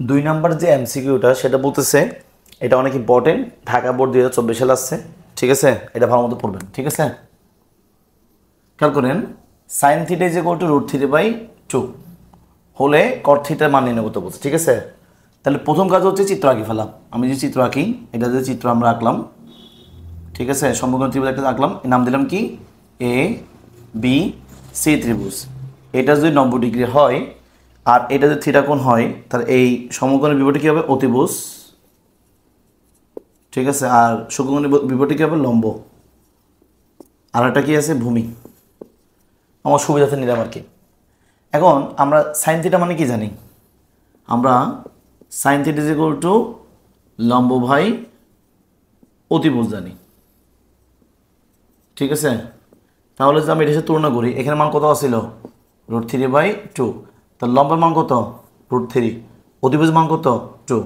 2 number যে এমসিকিউটা সেটা বলতেছে, এটা অনেক ইম্পর্টেন্ট, ঢাকা বোর্ড 2024 সালে আসছে, ঠিক আছে? এটা ভালো মতো পড়বেন, ঠিক আছে? খেয়াল করেন, sine theta is equal two √3/2 হলে কট থিটার মান নির্ণয় করতে বলছে, ঠিক আছে? তাহলে প্রথম কাজ হচ্ছে চিত্র আঁকি ফেলা। আমি যে চিত্র আঁকি, এটা যে চিত্র আমরা আঁকলাম, ঠিক আছে? সমকোণ ত্রিভুজ একটা আঁকলাম, এর নাম দিলাম কি? এ বি সি ত্রিভুজ। এটা যদি 90 ডিগ্রি হয় আর এটা যদি থিটা কোণ হয়, তাহলে এই সমকোণের বিপরীতে কী হবে? অতিভুজ, ঠিক আছে? আর সমকোণের বিপরীতে কী হবে? লম্ব। আর একটা কি আছে? ভূমি। আমার সুবিধাতে নিলাম আর কি। এখন আমরা সাইন থিটা মানে কি জানি? আমরা sine theta is equal to লম্ব বাই অতিভুজ জানি, ঠিক আছে? তাহলে যদি আমি এটা সাথে তুলনা করি, এখানে মান কত আসছিল? √3/2। তার লম্বের মান কত? √3। অতিভুজের মান কত? 2।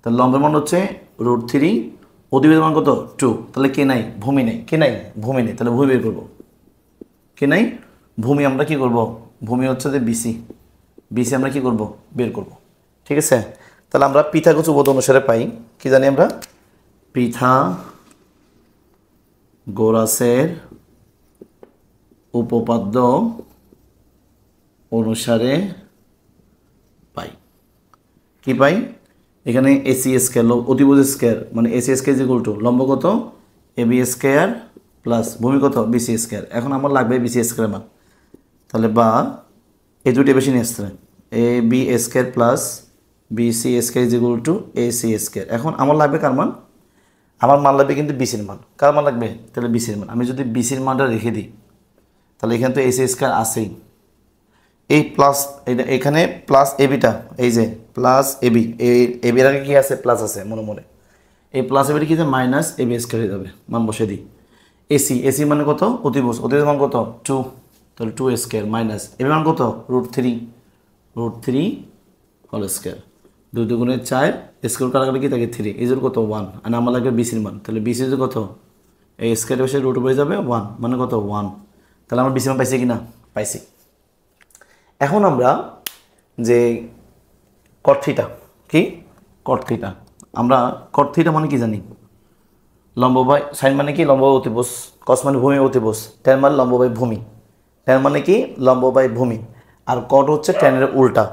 তার লম্বের মান হচ্ছে √3, অতিভুজের মান কত? 2। তাহলে কে নাই? ভূমি নেই। কে নাই? ভূমি নেই। তাহলে ভূমি বের করবো। কে নাই? ভূমি। আমরা কি করব? ভূমি হচ্ছে যে বিসি। বিসি আমরা কি করব? বের করব, ঠিক আছে? তাহলে আমরা পিথাগোরাস উপপাদ্য অনুসারে পাই, কি জানি আমরা? পিথাগোরাসের উপপাদ্য অনুসারে পাই। কি পাই? এখানে এসি স্কয়ার, অতিভুজ স্কয়ার, মানে AC square is equal to লম্ব কত? এবি স্কয়ার প্লাস ভূমি কত? BC square. এখন আমার লাগবে বিসি স্কয়ার মান। তাহলে বা এই দুটি বেশি নিয়ে আসতে হবে, A B square plus BC square is equal to AC square. এখন আমার লাগবে কার মান? আমার মান লাগবে কিন্তু বিসির মান। কার মান লাগবে? তাহলে বিসির মান। আমি যদি বিসির মানটা রেখে দিই, তাহলে এখানে তো এসি স্কয়ার আসেই, এই প্লাস এখানে প্লাস এবিটা, এই যে প্লাস এবি, এই এবির আগে কি আছে? প্লাস আছে মনে মনে। এই প্লাস এবিটা কি? মাইনাস এবি স্কয়ার হয়ে যাবে। মান বসে দিই। এসি, এসি মানে কত? অতিভুজ, অতিভুজ মান কত? 2। তাহলে 2 স্কয়ার মাইনাস এবি মান কত? √3, √3 হোল স্কয়ার। 2 2 4, স্কয়ার কাটাকাটি কি থাকে? 3। এই যে কত? 1। আর আমার লাগবে বিসির মান। তাহলে বিসি যে কত? এই স্কয়ার বসে রুট হয়ে যাবে 1, মানে কত? 1। তাহলে আমার বিসির মান পাইছি কি না? পাইছি। এখন আমরা যে কট থিটা, কি কট থিটা, আমরা কট থিটা মানে কি জানি? লম্ব বাই সাইন মানে কি? লম্ব বাই অতিভুজ, কস মানে ভূমি অতিভুজ, ট্যান মানে লম্ব বাই ভূমি। ট্যান মানে কি? লম্ব বাই ভূমি। আর কট হচ্ছে ট্যানের উল্টা।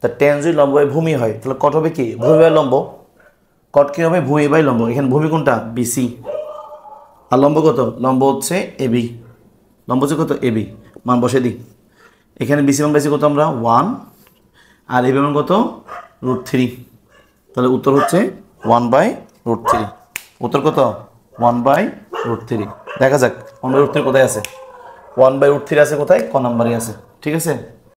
তা ট্যান যদি লম্ব বাই ভূমি হয়, তাহলে কট হবে কি? ভূমি বাই লম্ব। কট কি হবে? ভূমি বাই লম্ব। এখানে ভূমি কোনটা? বিসি। আর লম্ব কত? লম্ব হচ্ছে এবি। লম্ব হচ্ছে কত? এবি। মান বসে দিই। এখানে বিসি মান পাইছি কত আমরা? 1। আর এবি মান কত? √3। তাহলে উত্তর হচ্ছে 1/√3। উত্তর কত? 1/√3। দেখা যাক 1/√3 কোথায় আছে? 1/√3 আছে কোথায়? ক নাম্বারে আছে, ঠিক আছে?